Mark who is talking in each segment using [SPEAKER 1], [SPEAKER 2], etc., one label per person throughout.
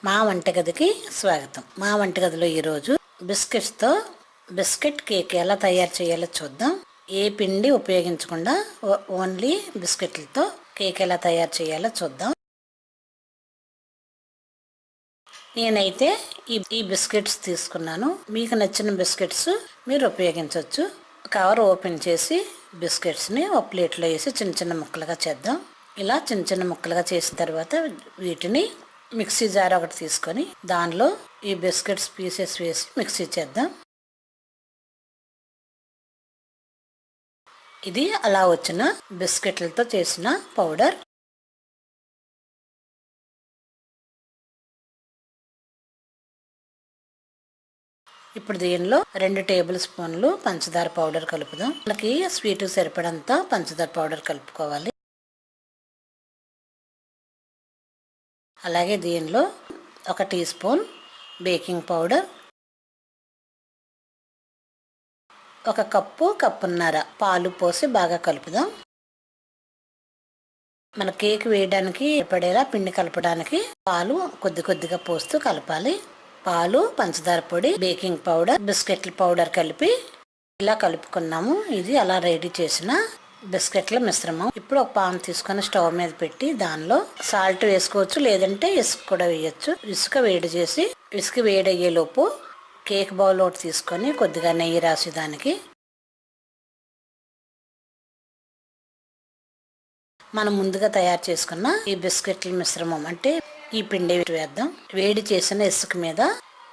[SPEAKER 1] మా వంటగదికి స్వాగతం. మా వంటగదిలో ఈరోజు బిస్కెట్స్తో బిస్కెట్ కేక్ ఎలా తయారు చేయాలో చూద్దాం. ఏ పిండి ఉపయోగించకుండా ఓన్లీ బిస్కెట్లతో కేక్ ఎలా తయారు చేయాలో చూద్దాం. నేనైతే ఈ బిస్కెట్స్ తీసుకున్నాను. మీకు నచ్చిన బిస్కెట్స్ మీరు ఉపయోగించవచ్చు. కవర్ ఓపెన్ చేసి బిస్కెట్స్ని ఒక ప్లేట్లో వేసి చిన్న చిన్న ముక్కలుగా చేద్దాం. ఇలా చిన్న చిన్న ముక్కలుగా చేసిన తర్వాత వీటిని మిక్సీ జార్ ఒకటి తీసుకొని దానిలో ఈ బిస్కెట్స్ పీసెస్ వేసి మిక్సీ చేద్దాం. ఇది అలా వచ్చిన బిస్కెట్లతో చేసిన పౌడర్. ఇప్పుడు దీనిలో 2 టేబుల్ స్పూన్లు పంచదార పౌడర్ కలుపుదాం. మనకి స్వీట్ సరిపడంత పంచదార పౌడర్ కలుపుకోవాలి. అలాగే దీనిలో 1 టీ స్పూన్ బేకింగ్ పౌడర్, 1 కప్పున్నర పాలు పోసి బాగా కలుపుదాం. మన కేక్ వేయడానికి పడేలా పిండి కలపడానికి పాలు కొద్దిగా పోస్తూ కలపాలి. పాలు, పంచదార పొడి, బేకింగ్ పౌడర్, బిస్కెట్ల పౌడర్ కలిపి ఇలా కలుపుకున్నాము. ఇది అలా రెడీ చేసిన బిస్కెట్ల మిశ్రమం. ఇప్పుడు ఒక పాన్ తీసుకొని స్టవ్ మీద పెట్టి దానిలో సాల్ట్ వేసుకోవచ్చు, లేదంటే ఇసుక కూడా వేయచ్చు. ఇసుక వేడి చేసి ఇసుక వేడయ్యేలోపు కేక్ బౌల్ ఒకటి తీసుకొని కొద్దిగా నెయ్యి రాసి దానికి మనం ముందుగా తయారు చేసుకున్న ఈ బిస్కెట్ల మిశ్రమం అంటే ఈ పిండి వేద్దాం. వేడి చేసిన ఇసుక మీద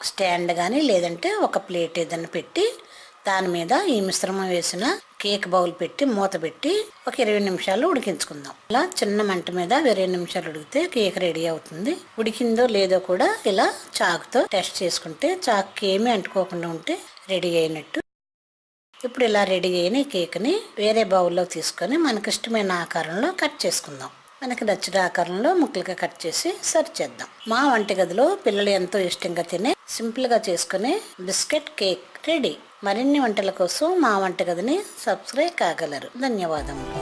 [SPEAKER 1] స్టాండ్ కానీ లేదంటే ఒక ప్లేట్ ఏదైనా పెట్టి దాని మీద ఈ మిశ్రమం వేసిన కేక్ బౌల్ పెట్టి మూత పెట్టి ఒక 20 నిమిషాలు ఉడికించుకుందాం. ఇలా చిన్న మంట మీద 20 నిమిషాలు ఉడికితే కేక్ రెడీ అవుతుంది. ఉడికిందో లేదో కూడా ఇలా చాకుతో టెస్ట్ చేసుకుంటే చాకుకి ఏమీ అంటుకోకుండా ఉంటే రెడీ అయినట్టు. ఇప్పుడు ఇలా రెడీ అయిన కేక్ని వేరే బౌల్లో తీసుకొని మనకి ఇష్టమైన ఆకారంలో కట్ చేసుకుందాం. మనకి నచ్చిన ఆకారంలో ముక్కలుగా కట్ చేసి సర్వ్ చేద్దాం. మా వంటగదిలో పిల్లలు ఎంతో ఇష్టంగా తినే సింపుల్గా చేసుకునే బిస్కెట్ కేక్ రెడీ. మరిన్ని వంటల కోసం మా వంటగదిని సబ్స్క్రైబ్ కాగలరు. ధన్యవాదములు.